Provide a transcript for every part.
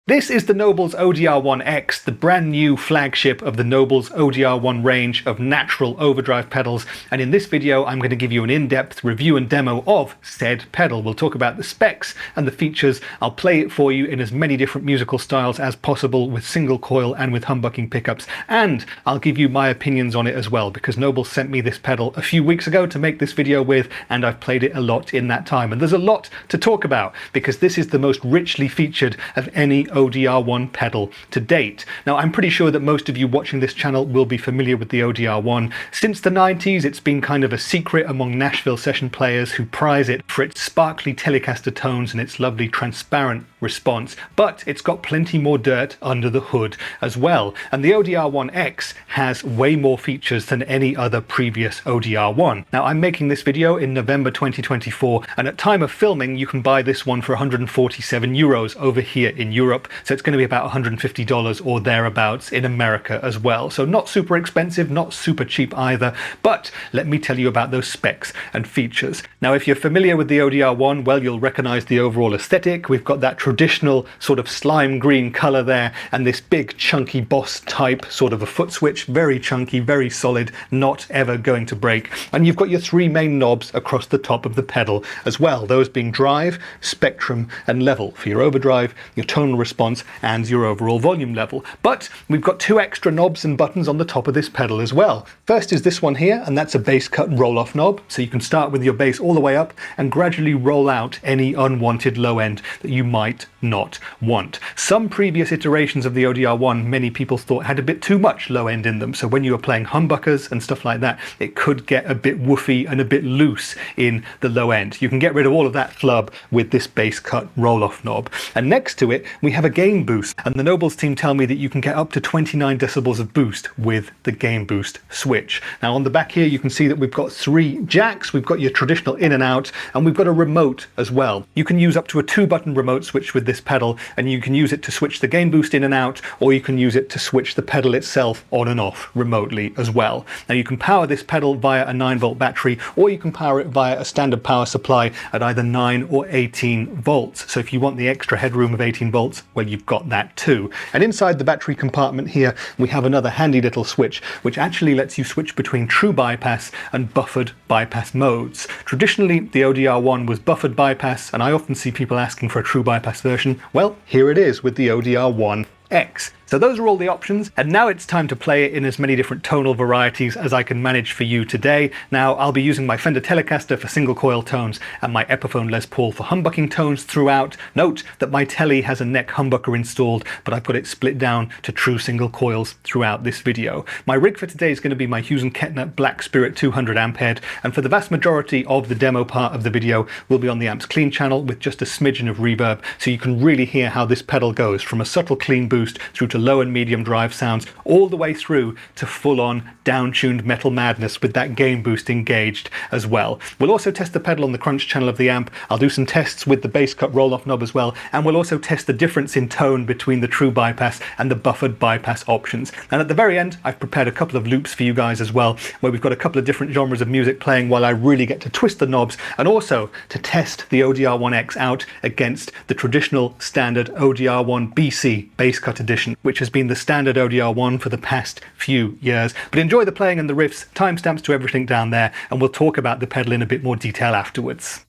This is the Nobels ODR-1X, the brand new flagship of the Nobels ODR-1 range of natural overdrive pedals, and in this video I'm going to give you an in-depth review and demo of said pedal. We'll talk about the specs and the features. I'll play it for you in as many different musical styles as possible with single coil and with humbucking pickups, and I'll give you my opinions on it as well, because Nobels sent me this pedal a few weeks ago to make this video with, and I've played it a lot in that time, and there's a lot to talk about because this is the most richly featured of any ODR-1 pedal to date. Now, I'm pretty sure that most of you watching this channel will be familiar with the ODR-1. Since the 90s, it's been kind of a secret among Nashville session players who prize it for its sparkly Telecaster tones and its lovely transparent response, but it's got plenty more dirt under the hood as well. And the ODR-1X has way more features than any other previous ODR-1. Now, I'm making this video in November 2024, and at time of filming, you can buy this one for 147 euros over here in Europe. So it's going to be about $150 or thereabouts in America as well. So not super expensive, not super cheap either, but let me tell you about those specs and features. Now, if you're familiar with the ODR-1, well, you'll recognize the overall aesthetic. We've got that traditional sort of slime green color there, and this big chunky Boss type sort of a foot switch, very chunky, very solid, not ever going to break. And you've got your three main knobs across the top of the pedal as well, those being drive, spectrum, and level for your overdrive, your tonal response, and your overall volume level. But we've got two extra knobs and buttons on the top of this pedal as well. First is this one here, and that's a bass cut roll-off knob, so you can start with your bass all the way up and gradually roll out any unwanted low end that you might not want. Some previous iterations of the ODR-1, many people thought had a bit too much low end in them, so when you were playing humbuckers and stuff like that, it could get a bit woofy and a bit loose in the low end. You can get rid of all of that flub with this bass cut roll-off knob. And next to it, we have a gain boost, and the Nobels team tell me that you can get up to 29 decibels of boost with the gain boost switch. Now on the back here, you can see that we've got three jacks, we've got your traditional in and out, and we've got a remote as well. You can use up to a 2-button remote switch with this pedal, and you can use it to switch the gain boost in and out, or you can use it to switch the pedal itself on and off remotely as well. Now you can power this pedal via a 9-volt battery, or you can power it via a standard power supply at either 9 or 18 volts. So if you want the extra headroom of 18 volts, well, you've got that too. And inside the battery compartment here, we have another handy little switch, which actually lets you switch between true bypass and buffered bypass modes. Traditionally, the ODR-1 was buffered bypass, and I often see people asking for a true bypass version. Well, here it is with the ODR-1X. So those are all the options, and now it's time to play it in as many different tonal varieties as I can manage for you today. Now, I'll be using my Fender Telecaster for single coil tones and my Epiphone Les Paul for humbucking tones throughout. Note that my Tele has a neck humbucker installed, but I've got it split down to true single coils throughout this video. My rig for today is going to be my Hughes & Kettner Black Spirit 200 amp head, and for the vast majority of the demo part of the video, we'll be on the Amps Clean channel with just a smidgen of reverb, so you can really hear how this pedal goes from a subtle clean boost through to low and medium drive sounds, all the way through to full-on down-tuned metal madness with that gain boost engaged as well. We'll also test the pedal on the crunch channel of the amp. I'll do some tests with the bass cut roll-off knob as well, and we'll also test the difference in tone between the true bypass and the buffered bypass options. And at the very end, I've prepared a couple of loops for you guys as well, where we've got a couple of different genres of music playing while I really get to twist the knobs, and also to test the ODR-1X out against the traditional standard ODR-1 BC bass cut edition, which has been the standard ODR-1 for the past few years. But enjoy the playing and the riffs, timestamps to everything down there, and we'll talk about the pedal in a bit more detail afterwards.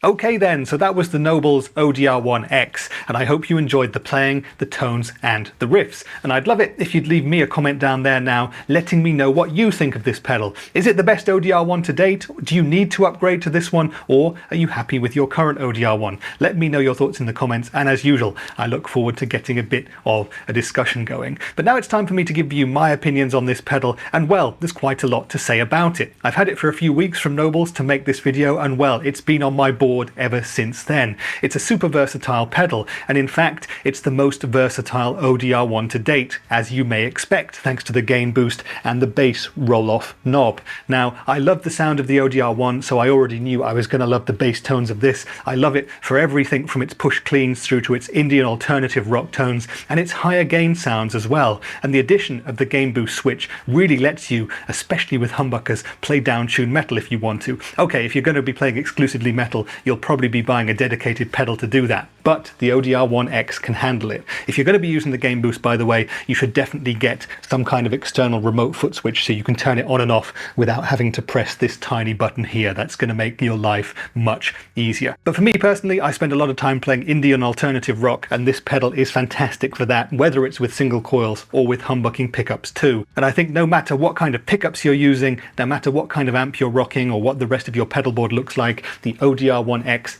Okay then, so that was the Nobels ODR-1X, and I hope you enjoyed the playing, the tones, and the riffs. And I'd love it if you'd leave me a comment down there now, letting me know what you think of this pedal. Is it the best ODR-1 to date? Do you need to upgrade to this one, or are you happy with your current ODR-1? Let me know your thoughts in the comments, and as usual, I look forward to getting a bit of a discussion going. But now it's time for me to give you my opinions on this pedal, and well, there's quite a lot to say about it. I've had it for a few weeks from Nobels to make this video, and well, it's been on my board ever since then. It's a super versatile pedal, and in fact it's the most versatile ODR-1 to date, as you may expect, thanks to the gain boost and the bass roll-off knob. Now, I love the sound of the ODR-1, so I already knew I was going to love the bass tones of this. I love it for everything from its push cleans through to its Indian alternative rock tones and its higher gain sounds as well. And the addition of the gain boost switch really lets you, especially with humbuckers, play down-tuned metal if you want to. Okay, if you're going to be playing exclusively metal, you'll probably be buying a dedicated pedal to do that, but the ODR-1X can handle it. If you're going to be using the gain boost, by the way, you should definitely get some kind of external remote foot switch so you can turn it on and off without having to press this tiny button here. That's going to make your life much easier. But for me personally, I spend a lot of time playing Indian alternative rock, and this pedal is fantastic for that, whether it's with single coils or with humbucking pickups too. And I think no matter what kind of pickups you're using, no matter what kind of amp you're rocking or what the rest of your pedal board looks like, the ODR-1X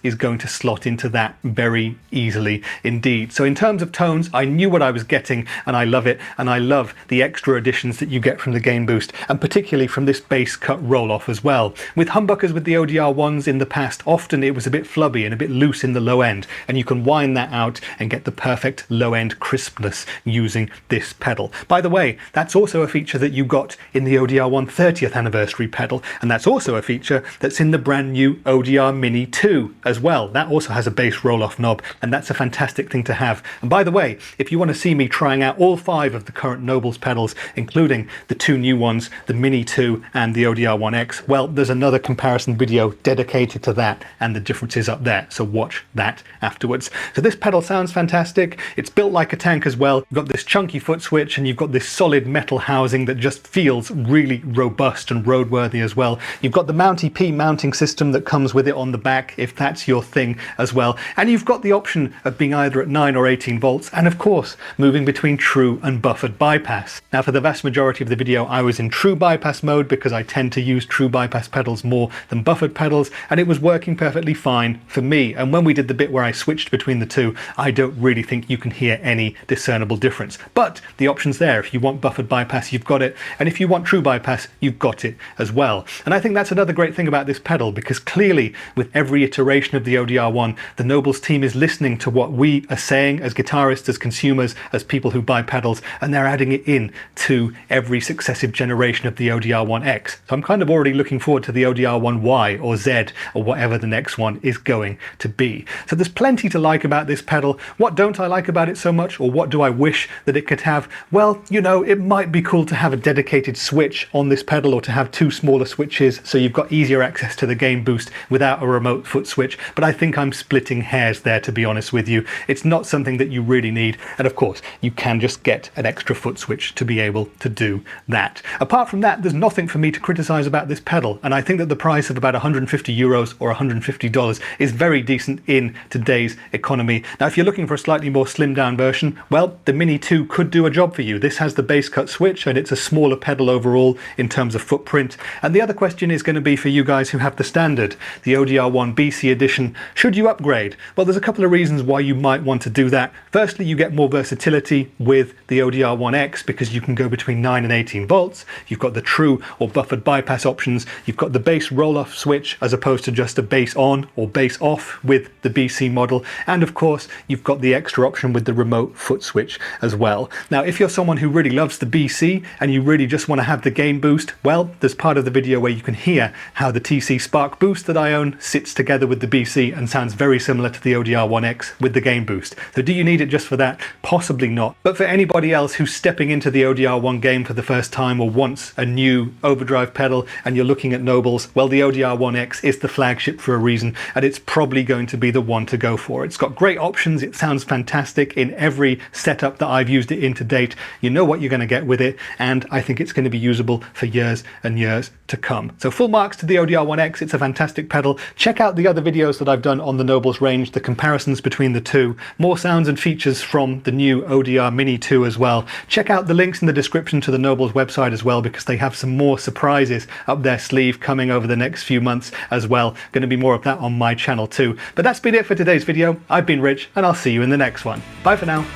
is going to slot into that very easily indeed. So in terms of tones, I knew what I was getting, and I love it, and I love the extra additions that you get from the gain boost, and particularly from this bass cut roll-off as well. With humbuckers with the ODR-1s in the past, often it was a bit flubby and a bit loose in the low end, and you can wind that out and get the perfect low end crispness using this pedal. By the way, that's also a feature that you got in the ODR-1 30th anniversary pedal, and that's also a feature that's in the brand new ODR-mini 2 as well. That also has a bass roll-off knob, and that's a fantastic thing to have. And by the way, if you want to see me trying out all 5 of the current Nobels pedals, including the 2 new ones, the Mini 2 and the ODR-1X, well, there's another comparison video dedicated to that and the differences up there, so watch that afterwards. So this pedal sounds fantastic. It's built like a tank as well. You've got this chunky foot switch, and you've got this solid metal housing that just feels really robust and roadworthy as well. You've got the Mountie P mounting system that comes with it on the back, if that's your thing as well, and you've got the option of being either at 9 or 18 volts, and of course moving between true and buffered bypass. Now, for the vast majority of the video I was in true bypass mode because I tend to use true bypass pedals more than buffered pedals, and it was working perfectly fine for me. And when we did the bit where I switched between the two, I don't really think you can hear any discernible difference. But the option's there. If you want buffered bypass, you've got it, and if you want true bypass, you've got it as well. And I think that's another great thing about this pedal, because clearly with every iteration of the ODR-1, the Nobels team is listening to what we are saying as guitarists, as consumers, as people who buy pedals, and they're adding it in to every successive generation of the ODR-1X. So I'm kind of already looking forward to the ODR-1Y or Z or whatever the next one is going to be. So there's plenty to like about this pedal. What don't I like about it so much, or what do I wish that it could have? Well, you know, it might be cool to have a dedicated switch on this pedal, or to have 2 smaller switches so you've got easier access to the gain boost without a remote foot switch, but I think I'm splitting hairs there, to be honest with you. It's not something that you really need, and of course you can just get an extra foot switch to be able to do that. Apart from that, there's nothing for me to criticize about this pedal, and I think that the price of about €150 or $150 is very decent in today's economy. Now, if you're looking for a slightly more slimmed down version, well, the Mini 2 could do a job for you. This has the bass cut switch, and it's a smaller pedal overall in terms of footprint. And the other question is going to be for you guys who have the standard, the ODR-1 BC edition, should you upgrade? Well, there's a couple of reasons why you might want to do that. Firstly, you get more versatility with the ODR-1X because you can go between 9 and 18 volts. You've got the true or buffered bypass options. You've got the bass roll-off switch as opposed to just a bass on or bass off with the BC model. And of course, you've got the extra option with the remote foot switch as well. Now, if you're someone who really loves the BC and you really just want to have the gain boost, well, there's part of the video where you can hear how the TC Spark Boost that I own sits together with the BC and sounds very similar to the ODR-1X with the gain boost. So do you need it just for that? Possibly not. But for anybody else who's stepping into the ODR-1 game for the first time or wants a new overdrive pedal and you're looking at Nobels, well, the ODR-1X is the flagship for a reason, and it's probably going to be the one to go for. It's got great options. It sounds fantastic in every setup that I've used it in to date. You know what you're going to get with it, and I think it's going to be usable for years and years to come. So full marks to the ODR-1X. It's a fantastic pedal. Check out out the other videos that I've done on the Nobels range, the comparisons between the two, more sounds and features from the new ODR-mini 2 as well. Check out the links in the description to the Nobels website as well, because they have some more surprises up their sleeve coming over the next few months as well. Going to be more of that on my channel too. But that's been it for today's video. I've been Rich, and I'll see you in the next one. Bye for now.